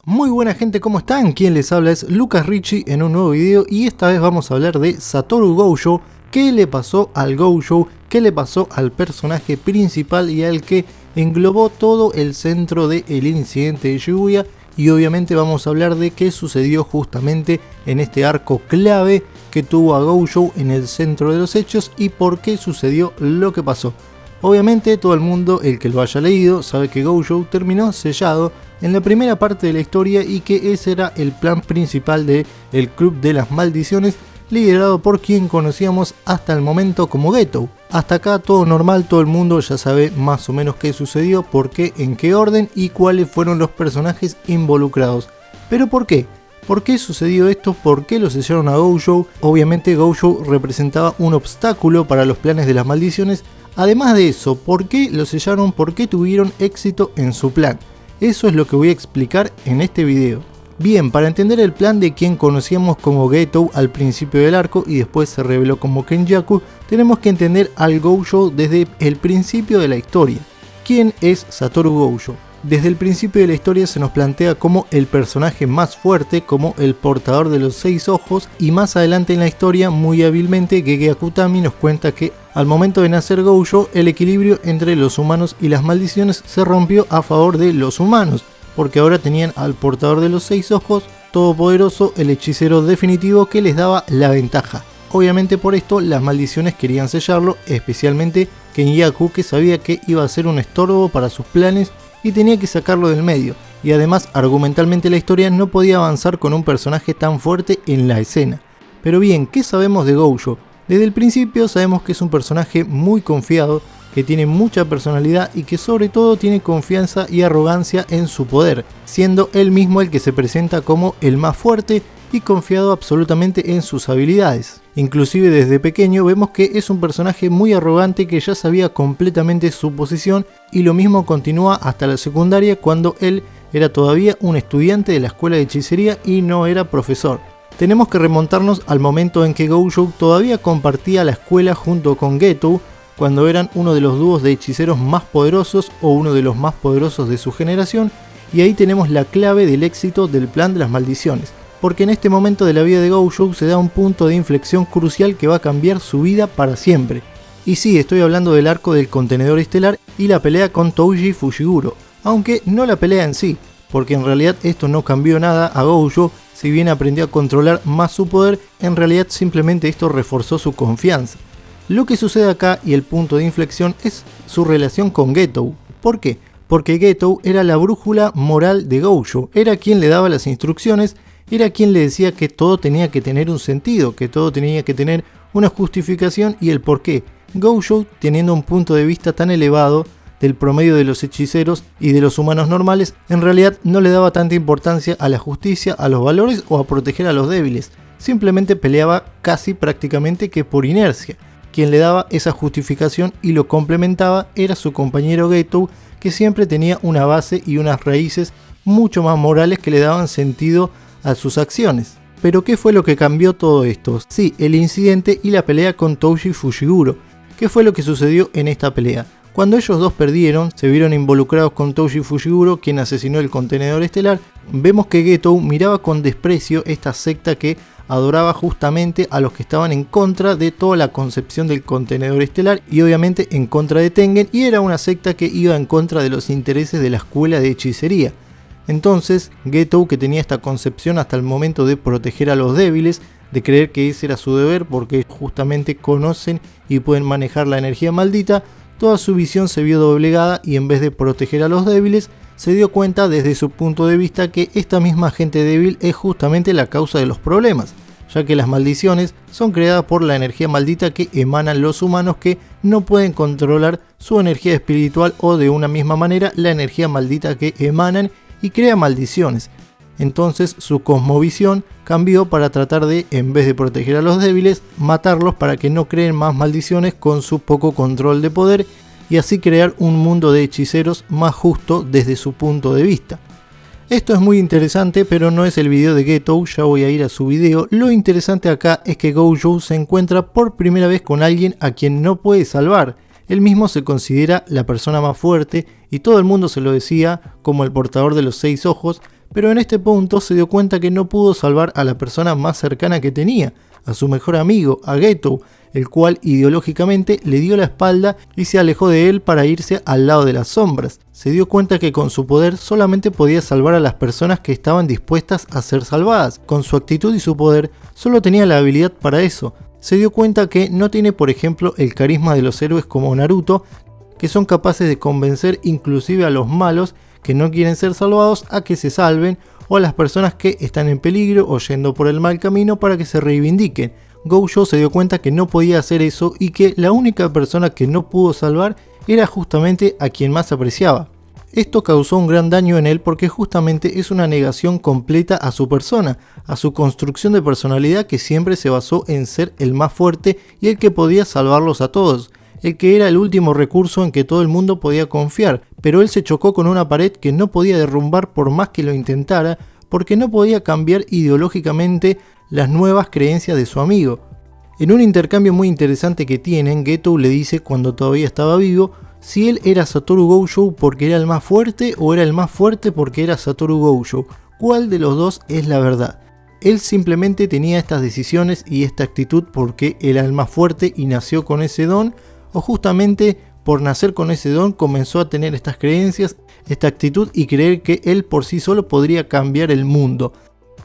Muy buena gente, ¿cómo están? Quien les habla es Lucas Richie en un nuevo video y esta vez vamos a hablar de Satoru Gojo. ¿Qué le pasó al Gojo? ¿Qué le pasó al personaje principal y al que englobó todo el centro del incidente de Shibuya? Y obviamente vamos a hablar de qué sucedió justamente en este arco clave que tuvo a Gojo en el centro de los hechos y por qué sucedió lo que pasó. Obviamente todo el mundo, el que lo haya leído, sabe que Gojo terminó sellado en la primera parte de la historia y que ese era el plan principal del Club de las Maldiciones, liderado por quien conocíamos hasta el momento como Getou. Hasta acá todo normal, todo el mundo ya sabe más o menos qué sucedió, por qué, en qué orden y cuáles fueron los personajes involucrados. ¿Pero por qué? ¿Por qué sucedió esto? ¿Por qué lo sellaron a Gojo? Obviamente Gojo representaba un obstáculo para los planes de las maldiciones. Además de eso, ¿por qué lo sellaron? ¿Por qué tuvieron éxito en su plan? Eso es lo que voy a explicar en este video. Bien, para entender el plan de quien conocíamos como Getou al principio del arco y después se reveló como Kenjaku, tenemos que entender al Gojo desde el principio de la historia. ¿Quién es Satoru Gojo? Desde el principio de la historia se nos plantea como el personaje más fuerte, como el portador de los 6 ojos, y más adelante en la historia, muy hábilmente, Gege Akutami nos cuenta que al momento de nacer Gojo, el equilibrio entre los humanos y las maldiciones se rompió a favor de los humanos, porque ahora tenían al portador de los 6 ojos, todopoderoso, el hechicero definitivo que les daba la ventaja. Obviamente por esto las maldiciones querían sellarlo, especialmente Kenjaku, que sabía que iba a ser un estorbo para sus planes y tenía que sacarlo del medio, y además argumentalmente la historia no podía avanzar con un personaje tan fuerte en la escena. Pero bien, ¿qué sabemos de Gojo? Desde el principio sabemos que es un personaje muy confiado, que tiene mucha personalidad y que sobre todo tiene confianza y arrogancia en su poder, siendo él mismo el que se presenta como el más fuerte y confiado absolutamente en sus habilidades. Inclusive desde pequeño vemos que es un personaje muy arrogante que ya sabía completamente su posición y lo mismo continúa hasta la secundaria cuando él era todavía un estudiante de la escuela de hechicería y no era profesor. Tenemos que remontarnos al momento en que Gojo todavía compartía la escuela junto con Getou, cuando eran uno de los dúos de hechiceros más poderosos o uno de los más poderosos de su generación, y ahí tenemos la clave del éxito del plan de las maldiciones. Porque en este momento de la vida de Gojo se da un punto de inflexión crucial que va a cambiar su vida para siempre. Y sí, estoy hablando del arco del contenedor estelar y la pelea con Touji Fushiguro, aunque no la pelea en sí, porque en realidad esto no cambió nada a Gojo. Si bien aprendió a controlar más su poder, en realidad simplemente esto reforzó su confianza. Lo que sucede acá y el punto de inflexión es su relación con Getou. ¿Por qué? Porque Getou era la brújula moral de Gojo, era quien le daba las instrucciones, era quien le decía que todo tenía que tener un sentido, que todo tenía que tener una justificación y el porqué. Gojo, teniendo un punto de vista tan elevado del promedio de los hechiceros y de los humanos normales, en realidad no le daba tanta importancia a la justicia, a los valores o a proteger a los débiles. Simplemente peleaba casi prácticamente que por inercia. Quien le daba esa justificación y lo complementaba era su compañero Getou, que siempre tenía una base y unas raíces mucho más morales que le daban sentido a sus acciones. Pero ¿qué fue lo que cambió todo esto? Sí, el incidente y la pelea con Touji Fushiguro. ¿Qué fue lo que sucedió en esta pelea? Cuando ellos dos perdieron, se vieron involucrados con Touji Fushiguro, quien asesinó el contenedor estelar, vemos que Getou miraba con desprecio esta secta que adoraba justamente a los que estaban en contra de toda la concepción del contenedor estelar y obviamente en contra de Tengen, y era una secta que iba en contra de los intereses de la escuela de hechicería. Entonces Getou, que tenía esta concepción hasta el momento de proteger a los débiles, de creer que ese era su deber porque justamente conocen y pueden manejar la energía maldita, toda su visión se vio doblegada y en vez de proteger a los débiles, se dio cuenta desde su punto de vista que esta misma gente débil es justamente la causa de los problemas, ya que las maldiciones son creadas por la energía maldita que emanan los humanos que no pueden controlar su energía espiritual o de una misma manera la energía maldita que emanan y crea maldiciones. Entonces su cosmovisión cambió para tratar de, en vez de proteger a los débiles, matarlos para que no creen más maldiciones con su poco control de poder y así crear un mundo de hechiceros más justo desde su punto de vista. Esto es muy interesante, pero no es el video de Getou, ya voy a ir a su video. Lo interesante acá es que Gojo se encuentra por primera vez con alguien a quien no puede salvar. Él mismo se considera la persona más fuerte y todo el mundo se lo decía como el portador de los 6 ojos, pero en este punto se dio cuenta que no pudo salvar a la persona más cercana que tenía, a su mejor amigo, a Geto, el cual ideológicamente le dio la espalda y se alejó de él para irse al lado de las sombras. Se dio cuenta que con su poder solamente podía salvar a las personas que estaban dispuestas a ser salvadas. Con su actitud y su poder solo tenía la habilidad para eso. Se dio cuenta que no tiene, por ejemplo, el carisma de los héroes como Naruto, que son capaces de convencer inclusive a los malos que no quieren ser salvados a que se salven, o a las personas que están en peligro o yendo por el mal camino para que se reivindiquen. Gojo se dio cuenta que no podía hacer eso y que la única persona que no pudo salvar era justamente a quien más apreciaba. Esto causó un gran daño en él porque justamente es una negación completa a su persona, a su construcción de personalidad que siempre se basó en ser el más fuerte y el que podía salvarlos a todos, el que era el último recurso en que todo el mundo podía confiar, pero él se chocó con una pared que no podía derrumbar por más que lo intentara, porque no podía cambiar ideológicamente las nuevas creencias de su amigo. En un intercambio muy interesante que tienen, Geto le dice cuando todavía estaba vivo si él era Satoru Gojo porque era el más fuerte o era el más fuerte porque era Satoru Gojo. ¿Cuál de los dos es la verdad? Él simplemente tenía estas decisiones y esta actitud porque era el más fuerte y nació con ese don, o justamente por nacer con ese don comenzó a tener estas creencias, esta actitud y creer que él por sí solo podría cambiar el mundo.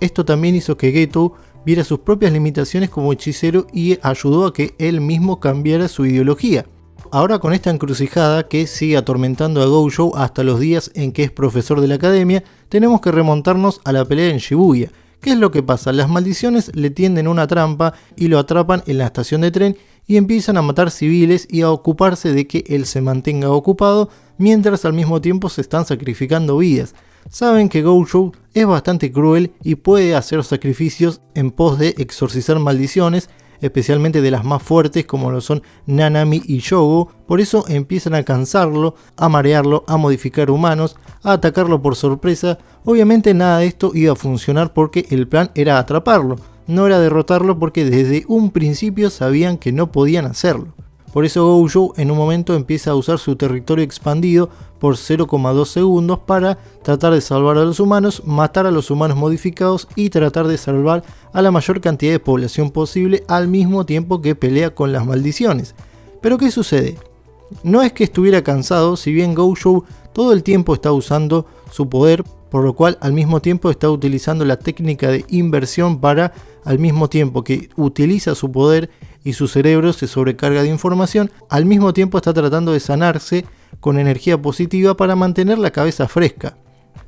Esto también hizo que Geto viera sus propias limitaciones como hechicero y ayudó a que él mismo cambiara su ideología. Ahora con esta encrucijada que sigue atormentando a Gojo hasta los días en que es profesor de la academia, tenemos que remontarnos a la pelea en Shibuya. ¿Qué es lo que pasa? Las maldiciones le tienden una trampa y lo atrapan en la estación de tren y empiezan a matar civiles y a ocuparse de que él se mantenga ocupado mientras al mismo tiempo se están sacrificando vidas. Saben que Gojo es bastante cruel y puede hacer sacrificios en pos de exorcizar maldiciones, especialmente de las más fuertes como lo son Nanami y Yogo. Por eso empiezan a cansarlo, a marearlo, a modificar humanos, a atacarlo por sorpresa. Obviamente nada de esto iba a funcionar porque el plan era atraparlo, no era derrotarlo porque desde un principio sabían que no podían hacerlo. Por eso Gojo en un momento empieza a usar su territorio expandido por 0,2 segundos para tratar de salvar a los humanos, matar a los humanos modificados y tratar de salvar a la mayor cantidad de población posible al mismo tiempo que pelea con las maldiciones. Pero ¿qué sucede? No es que estuviera cansado, si bien Gojo todo el tiempo está usando su poder, por lo cual al mismo tiempo está utilizando la técnica de inversión para, al mismo tiempo que utiliza su poder y su cerebro se sobrecarga de información, al mismo tiempo está tratando de sanarse con energía positiva para mantener la cabeza fresca.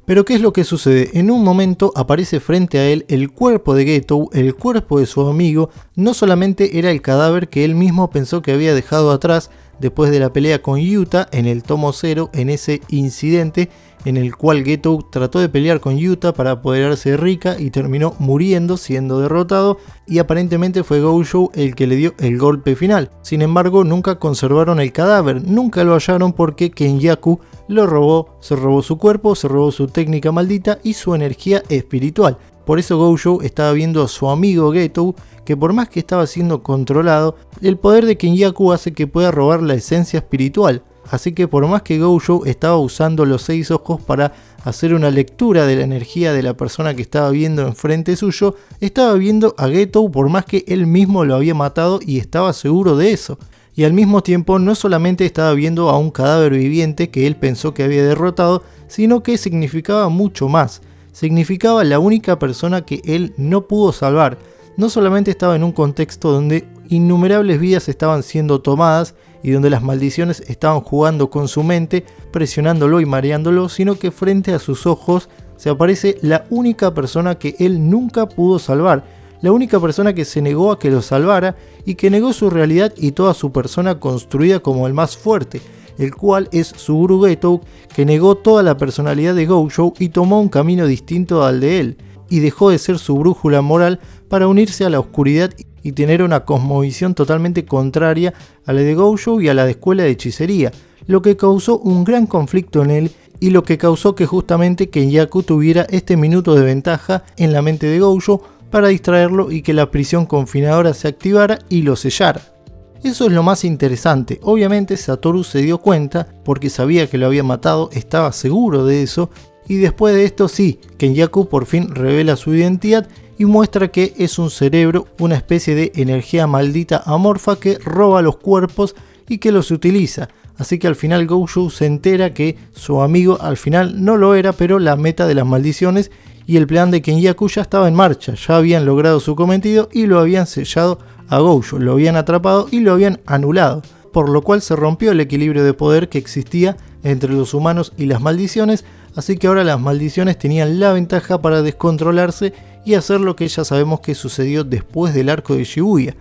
Pero ¿qué es lo que sucede? En un momento aparece frente a él el cuerpo de Geto, el cuerpo de su amigo. No solamente era el cadáver que él mismo pensó que había dejado atrás después de la pelea con Yuta en el tomo 0, en ese incidente en el cual Geto trató de pelear con Yuta para apoderarse de Rika y terminó muriendo, siendo derrotado, y aparentemente fue Gojo el que le dio el golpe final. Sin embargo, nunca conservaron el cadáver, nunca lo hallaron porque Kenyaku lo robó, se robó su cuerpo, se robó su técnica maldita y su energía espiritual. Por eso Gojo estaba viendo a su amigo Geto, que por más que estaba siendo controlado, el poder de Kenyaku hace que pueda robar la esencia espiritual. Así que por más que Gojo estaba usando los 6 ojos para hacer una lectura de la energía de la persona que estaba viendo enfrente suyo, estaba viendo a Geto por más que él mismo lo había matado y estaba seguro de eso. Y al mismo tiempo no solamente estaba viendo a un cadáver viviente que él pensó que había derrotado, sino que significaba mucho más. Significaba la única persona que él no pudo salvar. No solamente estaba en un contexto donde innumerables vidas estaban siendo tomadas y donde las maldiciones estaban jugando con su mente, presionándolo y mareándolo, sino que frente a sus ojos se aparece la única persona que él nunca pudo salvar, la única persona que se negó a que lo salvara y que negó su realidad y toda su persona construida como el más fuerte, el cual es Suguru Geto, que negó toda la personalidad de Gojo y tomó un camino distinto al de él, y dejó de ser su brújula moral para unirse a la oscuridad y tener una cosmovisión totalmente contraria a la de Gojo y a la de escuela de hechicería, lo que causó un gran conflicto en él y lo que causó que justamente Kenyaku tuviera este minuto de ventaja en la mente de Gojo para distraerlo y que la prisión confinadora se activara y lo sellara. Eso es lo más interesante. Obviamente Satoru se dio cuenta porque sabía que lo había matado, estaba seguro de eso, Y después de esto sí, Kenyaku por fin revela su identidad y muestra que es un cerebro, una especie de energía maldita amorfa que roba los cuerpos y que los utiliza. Así que al final Gojo se entera que su amigo al final no lo era, pero la meta de las maldiciones y el plan de Kenyaku ya estaba en marcha. Ya habían logrado su cometido y lo habían sellado a Gojo, lo habían atrapado y lo habían anulado. Por lo cual se rompió el equilibrio de poder que existía entre los humanos y las maldiciones. Así que ahora las maldiciones tenían la ventaja para descontrolarse y hacer lo que ya sabemos que sucedió después del arco de Shibuya.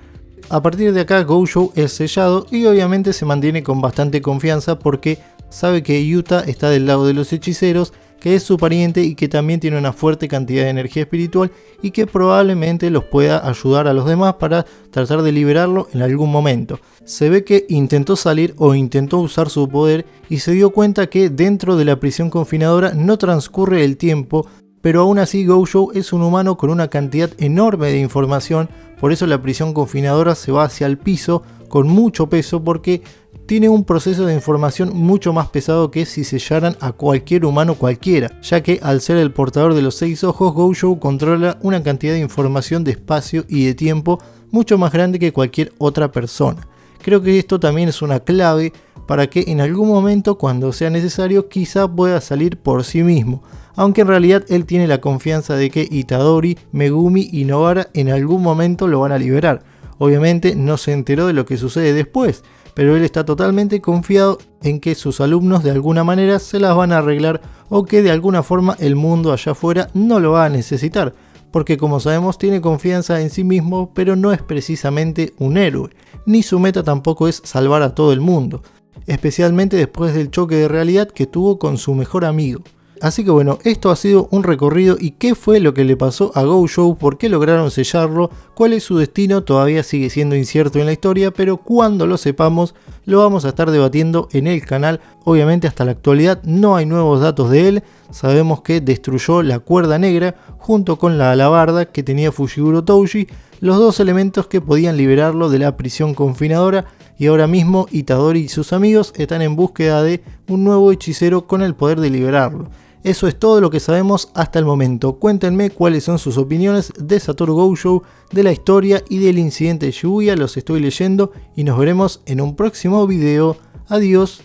A partir de acá Gojo es sellado y obviamente se mantiene con bastante confianza porque sabe que Yuta está del lado de los hechiceros, que es su pariente y que también tiene una fuerte cantidad de energía espiritual y que probablemente los pueda ayudar a los demás para tratar de liberarlo en algún momento. Se ve que intentó salir o intentó usar su poder y se dio cuenta que dentro de la prisión confinadora no transcurre el tiempo, pero aún así Gojo es un humano con una cantidad enorme de información, por eso la prisión confinadora se va hacia el piso con mucho peso porque tiene un proceso de información mucho más pesado que si sellaran a cualquier humano cualquiera, ya que al ser el portador de los 6 ojos, Gojo controla una cantidad de información de espacio y de tiempo mucho más grande que cualquier otra persona. Creo que esto también es una clave para que en algún momento, cuando sea necesario, quizá pueda salir por sí mismo, aunque en realidad él tiene la confianza de que Itadori, Megumi y Nobara en algún momento lo van a liberar. Obviamente no se enteró de lo que sucede después, pero él está totalmente confiado en que sus alumnos de alguna manera se las van a arreglar o que de alguna forma el mundo allá afuera no lo va a necesitar, porque como sabemos tiene confianza en sí mismo, pero no es precisamente un héroe, ni su meta tampoco es salvar a todo el mundo, especialmente después del choque de realidad que tuvo con su mejor amigo. Así que bueno, esto ha sido un recorrido y qué fue lo que le pasó a Gojo, por qué lograron sellarlo, cuál es su destino, todavía sigue siendo incierto en la historia, pero cuando lo sepamos lo vamos a estar debatiendo en el canal. Obviamente hasta la actualidad no hay nuevos datos de él, sabemos que destruyó la cuerda negra junto con la alabarda que tenía Fushiguro Touji, los dos elementos que podían liberarlo de la prisión confinadora, y ahora mismo Itadori y sus amigos están en búsqueda de un nuevo hechicero con el poder de liberarlo. Eso es todo lo que sabemos hasta el momento. Cuéntenme cuáles son sus opiniones de Satoru Gojo, de la historia y del incidente de Shibuya. Los estoy leyendo y nos veremos en un próximo video. Adiós.